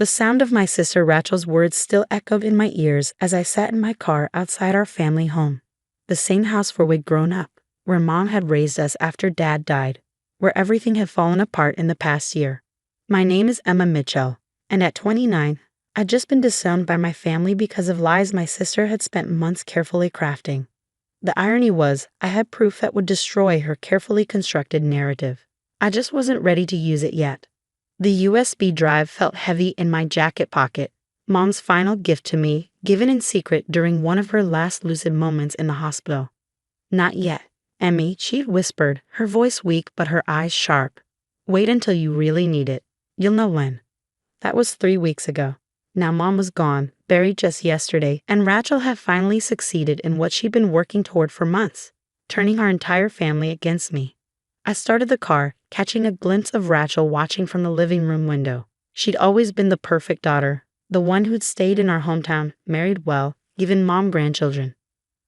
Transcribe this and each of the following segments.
The sound of my sister Rachel's words still echoed in my ears as I sat in my car outside our family home. The same house where we'd grown up, where Mom had raised us after Dad died, where everything had fallen apart in the past year. My name is Emma Mitchell, and at 29, I'd just been disowned by my family because of lies my sister had spent months carefully crafting. The irony was, I had proof that would destroy her carefully constructed narrative. I just wasn't ready to use it yet. The USB drive felt heavy in my jacket pocket, Mom's final gift to me, given in secret during one of her last lucid moments in the hospital. "Not yet, Emmy," she'd whispered, her voice weak but her eyes sharp. "Wait until you really need it. You'll know when." That was 3 weeks ago. Now Mom was gone, buried just yesterday, and Rachel had finally succeeded in what she'd been working toward for months, turning our entire family against me. I started the car, catching a glimpse of Rachel watching from the living room window. She'd always been the perfect daughter, the one who'd stayed in our hometown, married well, given Mom grandchildren.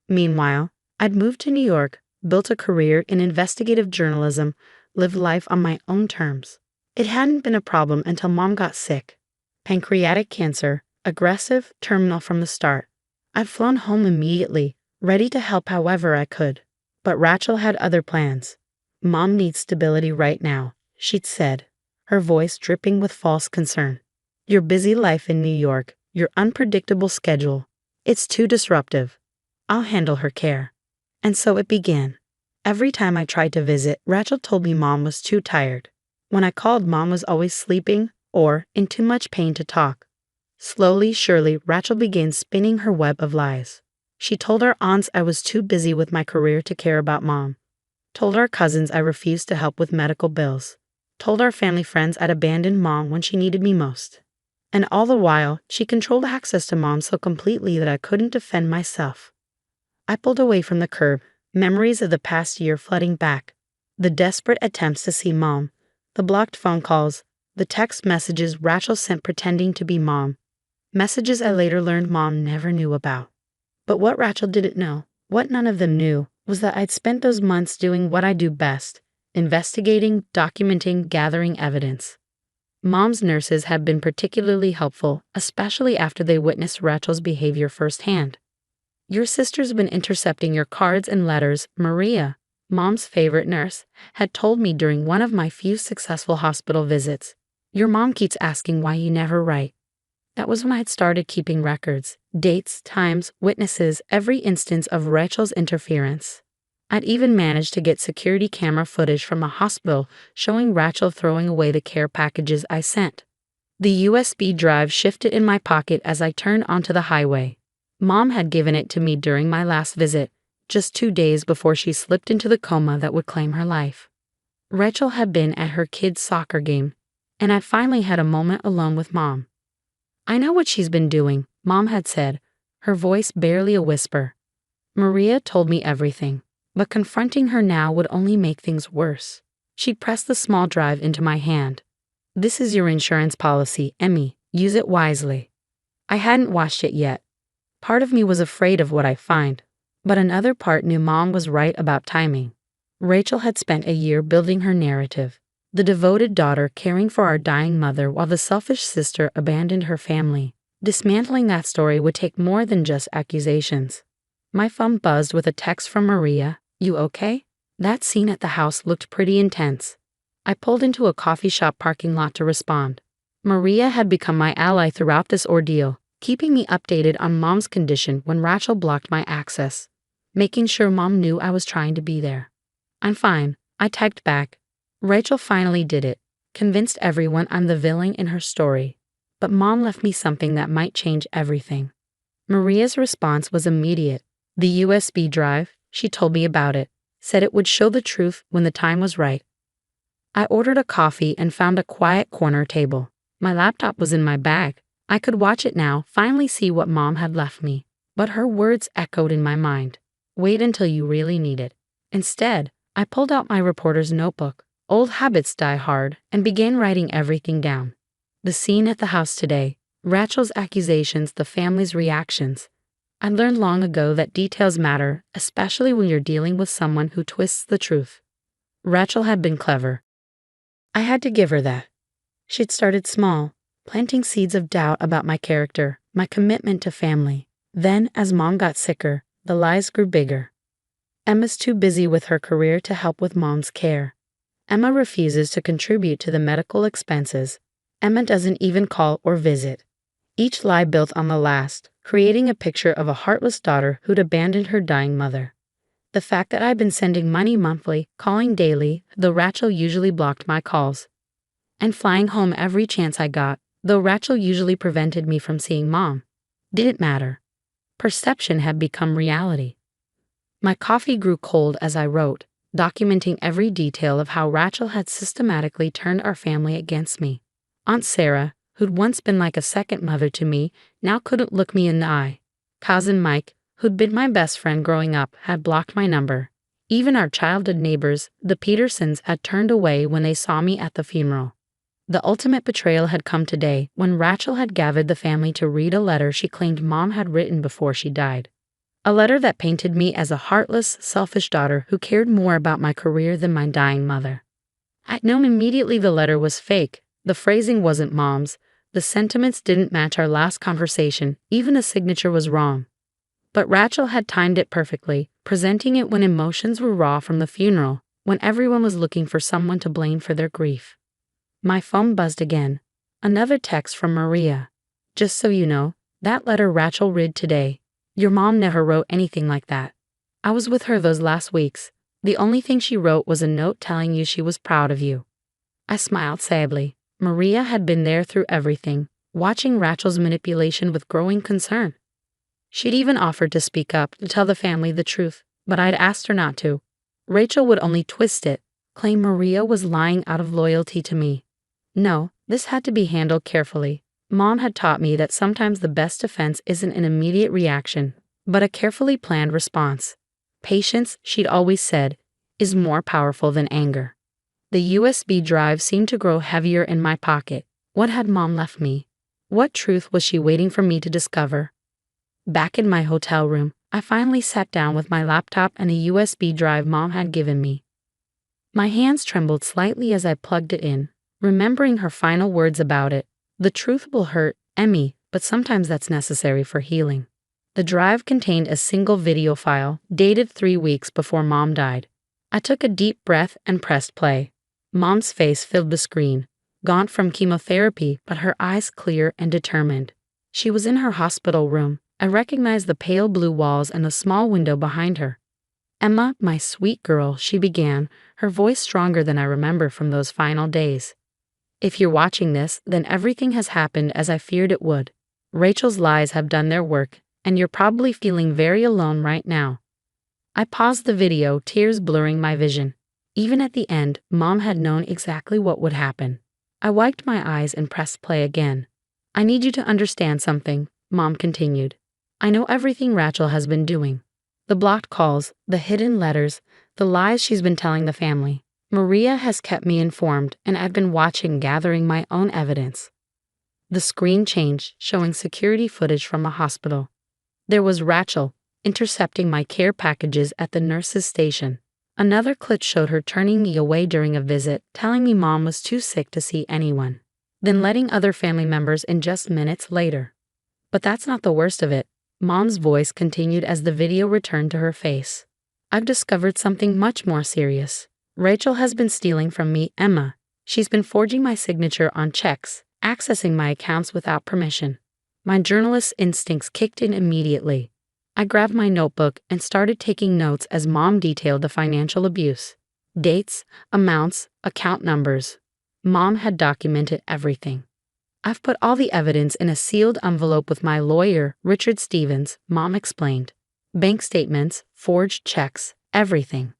Meanwhile, I'd moved to New York, built a career in investigative journalism, lived life on my own terms. It hadn't been a problem until Mom got sick. Pancreatic cancer, aggressive, terminal from the start. I'd flown home immediately, ready to help however I could. But Rachel had other plans. "Mom needs stability right now," she'd said, her voice dripping with false concern. "Your busy life in New York, your unpredictable schedule, it's too disruptive. I'll handle her care." And so it began. Every time I tried to visit, Rachel told me Mom was too tired. When I called, Mom was always sleeping or in too much pain to talk. Slowly, surely, Rachel began spinning her web of lies. She told our aunts I was too busy with my career to care about Mom. Told our cousins I refused to help with medical bills. Told our family friends I'd abandoned Mom when she needed me most. And all the while, she controlled access to Mom so completely that I couldn't defend myself. I pulled away from the curb, memories of the past year flooding back. The desperate attempts to see Mom, the blocked phone calls, the text messages Rachel sent pretending to be Mom. Messages I later learned Mom never knew about. But what Rachel didn't know, what none of them knew, was that I'd spent those months doing what I do best, investigating, documenting, gathering evidence. Mom's nurses had been particularly helpful, especially after they witnessed Rachel's behavior firsthand. "Your sister's been intercepting your cards and letters," Maria, Mom's favorite nurse, had told me during one of my few successful hospital visits. "Your mom keeps asking why you never write." That was when I'd started keeping records, dates, times, witnesses, every instance of Rachel's interference. I'd even managed to get security camera footage from a hospital showing Rachel throwing away the care packages I sent. The USB drive shifted in my pocket as I turned onto the highway. Mom had given it to me during my last visit, just 2 days before she slipped into the coma that would claim her life. Rachel had been at her kid's soccer game, and I'd finally had a moment alone with Mom. "I know what she's been doing," Mom had said, her voice barely a whisper. Maria told me everything, but confronting her now would only make things worse. She'd pressed the small drive into my hand. "This is your insurance policy, Emmy. Use it wisely." I hadn't watched it yet. Part of me was afraid of what I'd find, but another part knew Mom was right about timing. Rachel had spent a year building her narrative. The devoted daughter caring for our dying mother while the selfish sister abandoned her family. Dismantling that story would take more than just accusations. My phone buzzed with a text from Maria. "You okay?" That scene at the house looked pretty intense. I pulled into a coffee shop parking lot to respond. Maria had become my ally throughout this ordeal, keeping me updated on Mom's condition when Rachel blocked my access, making sure Mom knew I was trying to be there. "I'm fine," I typed back. Rachel finally did it, convinced everyone I'm the villain in her story. But Mom left me something that might change everything. Maria's response was immediate. The USB drive, she told me about it, said it would show the truth when the time was right. I ordered a coffee and found a quiet corner table. My laptop was in my bag. I could watch it now, finally see what Mom had left me. But her words echoed in my mind. "Wait until you really need it." Instead, I pulled out my reporter's notebook. Old habits die hard, and began writing everything down. The scene at the house today, Rachel's accusations, the family's reactions. I learned long ago that details matter, especially when you're dealing with someone who twists the truth. Rachel had been clever. I had to give her that. She'd started small, planting seeds of doubt about my character, my commitment to family. Then, as Mom got sicker, the lies grew bigger. Emma's too busy with her career to help with Mom's care. Emma refuses to contribute to the medical expenses. Emma doesn't even call or visit. Each lie built on the last, creating a picture of a heartless daughter who'd abandoned her dying mother. The fact that I'd been sending money monthly, calling daily, though Rachel usually blocked my calls, and flying home every chance I got, though Rachel usually prevented me from seeing Mom, didn't matter. Perception had become reality. My coffee grew cold as I wrote, documenting every detail of how Rachel had systematically turned our family against me. Aunt Sarah, who'd once been like a second mother to me, now couldn't look me in the eye. Cousin Mike, who'd been my best friend growing up, had blocked my number. Even our childhood neighbors, the Petersons, had turned away when they saw me at the funeral. The ultimate betrayal had come today when Rachel had gathered the family to read a letter she claimed Mom had written before she died. A letter that painted me as a heartless, selfish daughter who cared more about my career than my dying mother. I'd known immediately the letter was fake. The phrasing wasn't Mom's. The sentiments didn't match our last conversation. Even the signature was wrong. But Rachel had timed it perfectly, presenting it when emotions were raw from the funeral, when everyone was looking for someone to blame for their grief. My phone buzzed again. Another text from Maria. Just so you know, that letter Rachel read today. Your mom never wrote anything like that. I was with her those last weeks. The only thing she wrote was a note telling you she was proud of you. I smiled sadly. Maria had been there through everything, watching Rachel's manipulation with growing concern. She'd even offered to speak up, to tell the family the truth, but I'd asked her not to. Rachel would only twist it, claim Maria was lying out of loyalty to me. No, this had to be handled carefully. Mom had taught me that sometimes the best defense isn't an immediate reaction, but a carefully planned response. Patience, she'd always said, is more powerful than anger. The USB drive seemed to grow heavier in my pocket. What had Mom left me? What truth was she waiting for me to discover? Back in my hotel room, I finally sat down with my laptop and a USB drive Mom had given me. My hands trembled slightly as I plugged it in, remembering her final words about it. The truth will hurt, Emmy, but sometimes that's necessary for healing. The drive contained a single video file, dated 3 weeks before Mom died. I took a deep breath and pressed play. Mom's face filled the screen, gaunt from chemotherapy, but her eyes clear and determined. She was in her hospital room. I recognized the pale blue walls and the small window behind her. Emma, my sweet girl, she began, her voice stronger than I remember from those final days. If you're watching this, then everything has happened as I feared it would. Rachel's lies have done their work, and you're probably feeling very alone right now. I paused the video, tears blurring my vision. Even at the end, Mom had known exactly what would happen. I wiped my eyes and pressed play again. I need you to understand something, Mom continued. I know everything Rachel has been doing. The blocked calls, the hidden letters, the lies she's been telling the family. Maria has kept me informed, and I've been watching, gathering my own evidence. The screen changed, showing security footage from a hospital. There was Rachel, intercepting my care packages at the nurse's station. Another clip showed her turning me away during a visit, telling me Mom was too sick to see anyone, then letting other family members in just minutes later. But that's not the worst of it. Mom's voice continued as the video returned to her face. I've discovered something much more serious. Rachel has been stealing from me, Emma. She's been forging my signature on checks, accessing my accounts without permission. My journalist's instincts kicked in immediately. I grabbed my notebook and started taking notes as Mom detailed the financial abuse. Dates, amounts, account numbers. Mom had documented everything. I've put all the evidence in a sealed envelope with my lawyer, Richard Stevens, Mom explained. Bank statements, forged checks, everything.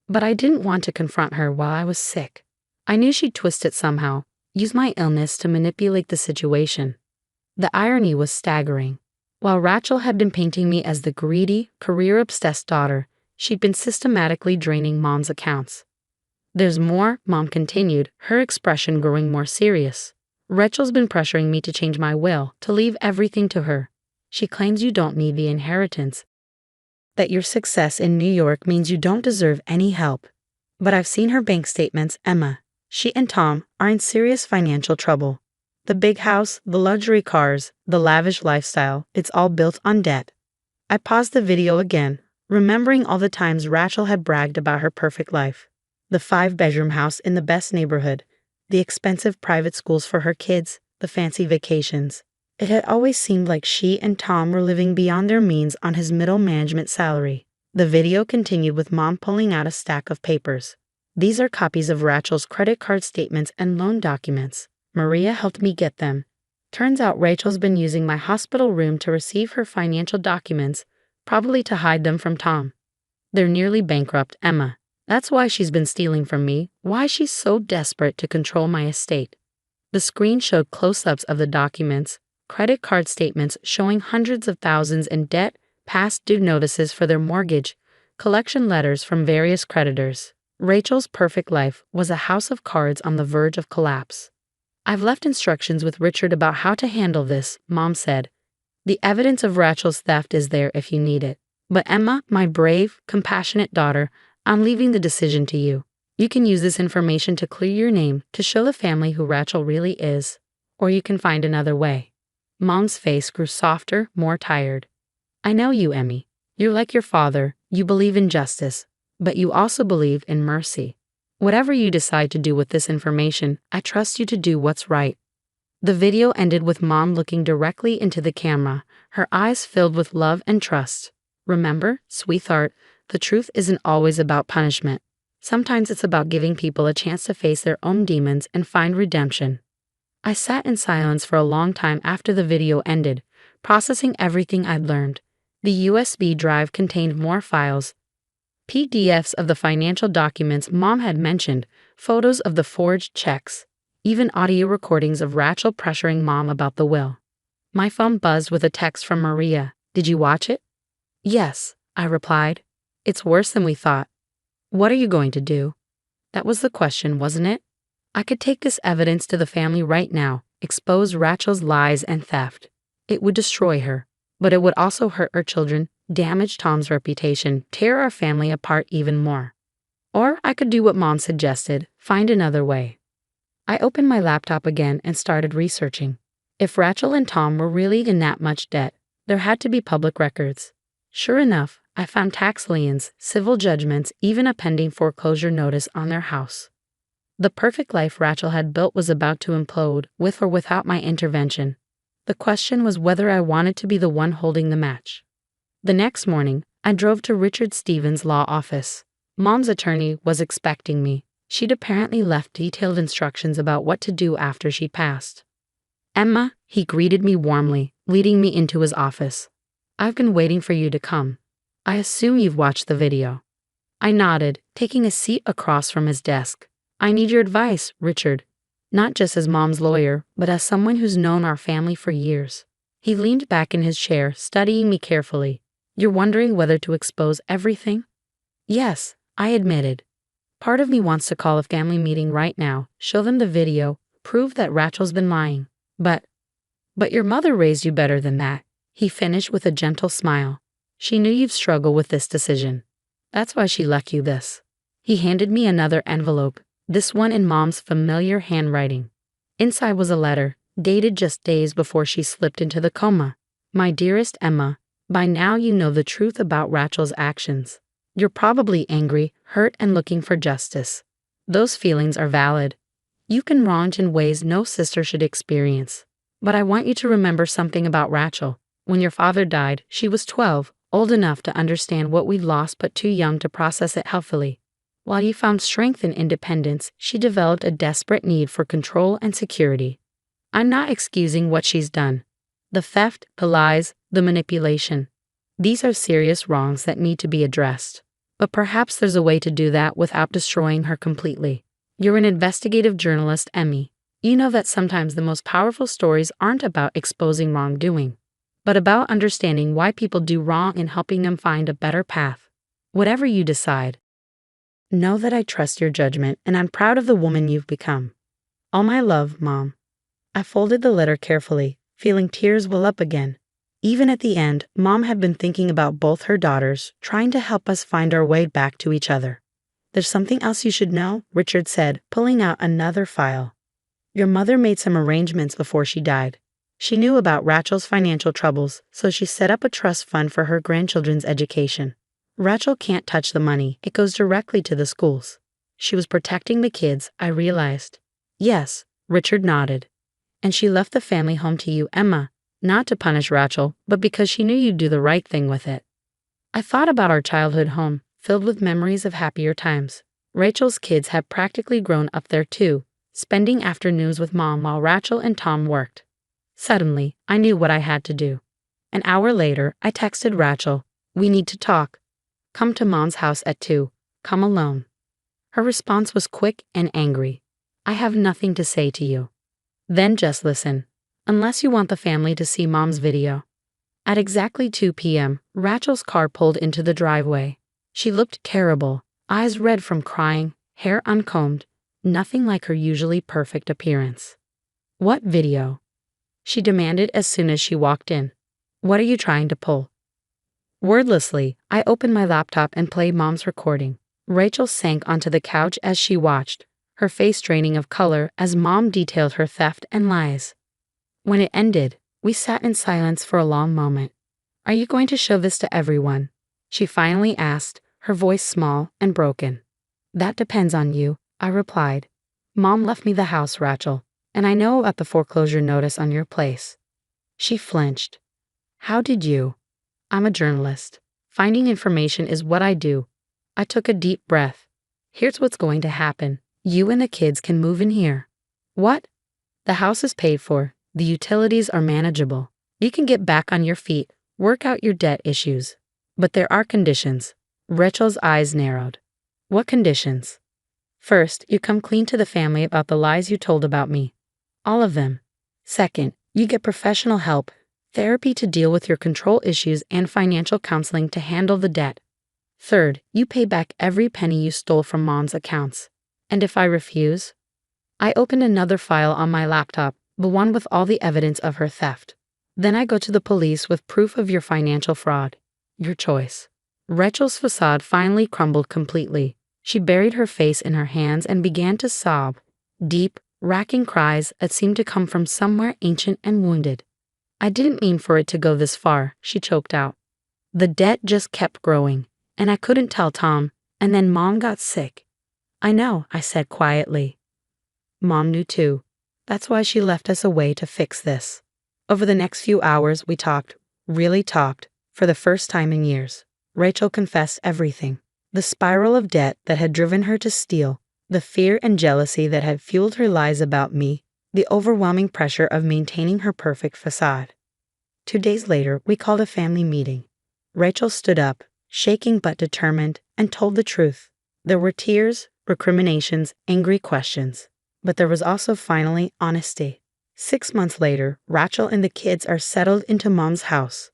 But I didn't want to confront her while I was sick. I knew she'd twist it somehow, use my illness to manipulate the situation. The irony was staggering. While Rachel had been painting me as the greedy, career-obsessed daughter, she'd been systematically draining Mom's accounts. There's more, Mom continued, her expression growing more serious. Rachel's been pressuring me to change my will, to leave everything to her. She claims you don't need the inheritance, that your success in New York means you don't deserve any help. But I've seen her bank statements, Emma. She and Tom are in serious financial trouble. The big house, the luxury cars, the lavish lifestyle, it's all built on debt. I paused the video again, remembering all the times Rachel had bragged about her perfect life. The 5-bedroom house in the best neighborhood, the expensive private schools for her kids, the fancy vacations. It had always seemed like she and Tom were living beyond their means on his middle management salary. The video continued with Mom pulling out a stack of papers. These are copies of Rachel's credit card statements and loan documents. Maria helped me get them. Turns out Rachel's been using my hospital room to receive her financial documents, probably to hide them from Tom. They're nearly bankrupt, Emma. That's why she's been stealing from me, why she's so desperate to control my estate. The screen showed close-ups of the documents, credit card statements showing hundreds of thousands in debt, past due notices for their mortgage, collection letters from various creditors. Rachel's perfect life was a house of cards on the verge of collapse. I've left instructions with Richard about how to handle this, Mom said. The evidence of Rachel's theft is there if you need it. But Emma, my brave, compassionate daughter, I'm leaving the decision to you. You can use this information to clear your name, to show the family who Rachel really is. Or you can find another way. Mom's face grew softer, more tired. I know you, Emmy. You're like your father, you believe in justice, but you also believe in mercy. Whatever you decide to do with this information, I trust you to do what's right. The video ended with Mom looking directly into the camera, her eyes filled with love and trust. Remember, sweetheart, the truth isn't always about punishment. Sometimes it's about giving people a chance to face their own demons and find redemption. I sat in silence for a long time after the video ended, processing everything I'd learned. The USB drive contained more files, PDFs of the financial documents Mom had mentioned, photos of the forged checks, even audio recordings of Rachel pressuring Mom about the will. My phone buzzed with a text from Maria. Did you watch it? Yes, I replied. It's worse than we thought. What are you going to do? That was the question, wasn't it? I could take this evidence to the family right now, expose Rachel's lies and theft. It would destroy her, but it would also hurt our children, damage Tom's reputation, tear our family apart even more. Or I could do what Mom suggested, find another way. I opened my laptop again and started researching. If Rachel and Tom were really in that much debt, there had to be public records. Sure enough, I found tax liens, civil judgments, even a pending foreclosure notice on their house. The perfect life Rachel had built was about to implode, with or without my intervention. The question was whether I wanted to be the one holding the match. The next morning, I drove to Richard Stevens' law office. Mom's attorney was expecting me. She'd apparently left detailed instructions about what to do after she passed. Emma, he greeted me warmly, leading me into his office. I've been waiting for you to come. I assume you've watched the video. I nodded, taking a seat across from his desk. I need your advice, Richard. Not just as Mom's lawyer, but as someone who's known our family for years. He leaned back in his chair, studying me carefully. You're wondering whether to expose everything? Yes, I admitted. Part of me wants to call a family meeting right now, show them the video, prove that Rachel's been lying. But your mother raised you better than that, he finished with a gentle smile. She knew you'd struggle with this decision. That's why she left you this. He handed me another envelope, this one in Mom's familiar handwriting. Inside was a letter, dated just days before she slipped into the coma. My dearest Emma, by now you know the truth about Rachel's actions. You're probably angry, hurt, and looking for justice. Those feelings are valid. You've been wronged in ways no sister should experience. But I want you to remember something about Rachel. When your father died, she was 12, old enough to understand what we'd lost but too young to process it healthily. While you found strength and independence, she developed a desperate need for control and security. I'm not excusing what she's done. The theft, the lies, the manipulation. These are serious wrongs that need to be addressed. But perhaps there's a way to do that without destroying her completely. You're an investigative journalist, Emmy. You know that sometimes the most powerful stories aren't about exposing wrongdoing, but about understanding why people do wrong and helping them find a better path. Whatever you decide, know that I trust your judgment and I'm proud of the woman you've become. All my love, Mom. I folded the letter carefully, feeling tears well up again. Even at the end, Mom had been thinking about both her daughters, trying to help us find our way back to each other. There's something else you should know, Richard said, pulling out another file. Your mother made some arrangements before she died. She knew about Rachel's financial troubles, so she set up a trust fund for her grandchildren's education. Rachel can't touch the money, it goes directly to the schools. She was protecting the kids, I realized. Yes, Richard nodded. And she left the family home to you, Emma, not to punish Rachel, but because she knew you'd do the right thing with it. I thought about our childhood home, filled with memories of happier times. Rachel's kids had practically grown up there too, spending afternoons with Mom while Rachel and Tom worked. Suddenly, I knew what I had to do. An hour later, I texted Rachel, "We need to talk. Come to Mom's house at 2. Come alone." Her response was quick and angry. "I have nothing to say to you." Then just listen. Unless you want the family to see Mom's video. At exactly 2 p.m., Rachel's car pulled into the driveway. She looked terrible, eyes red from crying, hair uncombed, nothing like her usually perfect appearance. "What video?" she demanded as soon as she walked in. "What are you trying to pull?" Wordlessly, I opened my laptop and played Mom's recording. Rachel sank onto the couch as she watched, her face draining of color as Mom detailed her theft and lies. When it ended, we sat in silence for a long moment. "Are you going to show this to everyone?" she finally asked, her voice small and broken. "That depends on you," I replied. "Mom left me the house, Rachel, and I know about the foreclosure notice on your place." She flinched. "How did you?" "I'm a journalist. Finding information is what I do." I took a deep breath. "Here's what's going to happen. You and the kids can move in here." "What?" "The house is paid for. The utilities are manageable. You can get back on your feet, work out your debt issues. But there are conditions." Rachel's eyes narrowed. "What conditions?" "First, you come clean to the family about the lies you told about me. All of them. Second, you get professional help, therapy to deal with your control issues and financial counseling to handle the debt. Third, you pay back every penny you stole from Mom's accounts. And if I refuse?" I opened another file on my laptop, the one with all the evidence of her theft. "Then I go to the police with proof of your financial fraud. Your choice." Rachel's facade finally crumbled completely. She buried her face in her hands and began to sob, deep, racking cries that seemed to come from somewhere ancient and wounded. "I didn't mean for it to go this far," she choked out. "The debt just kept growing, and I couldn't tell Tom, and then Mom got sick." "I know," I said quietly. "Mom knew too. That's why she left us a way to fix this." Over the next few hours, we talked, really talked, for the first time in years. Rachel confessed everything. The spiral of debt that had driven her to steal, the fear and jealousy that had fueled her lies about me, the overwhelming pressure of maintaining her perfect facade. 2 days later, we called a family meeting. Rachel stood up, shaking but determined, and told the truth. There were tears, recriminations, angry questions. But there was also finally honesty. 6 months later, Rachel and the kids are settled into Mom's house.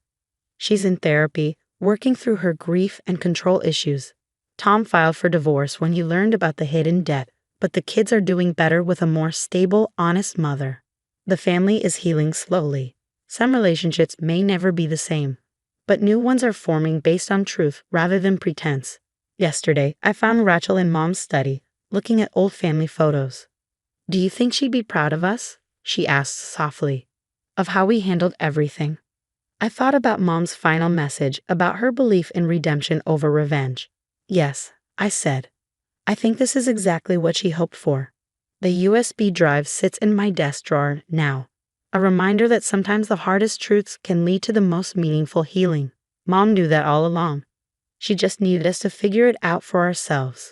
She's in therapy, working through her grief and control issues. Tom filed for divorce when he learned about the hidden debt, but the kids are doing better with a more stable, honest mother. The family is healing slowly. Some relationships may never be the same, but new ones are forming based on truth rather than pretense. Yesterday, I found Rachel in Mom's study, looking at old family photos. "Do you think she'd be proud of us?" she asked softly. "Of how we handled everything." I thought about Mom's final message about her belief in redemption over revenge. "Yes," I said. "I think this is exactly what she hoped for." The USB drive sits in my desk drawer now, a reminder that sometimes the hardest truths can lead to the most meaningful healing. Mom knew that all along. She just needed us to figure it out for ourselves.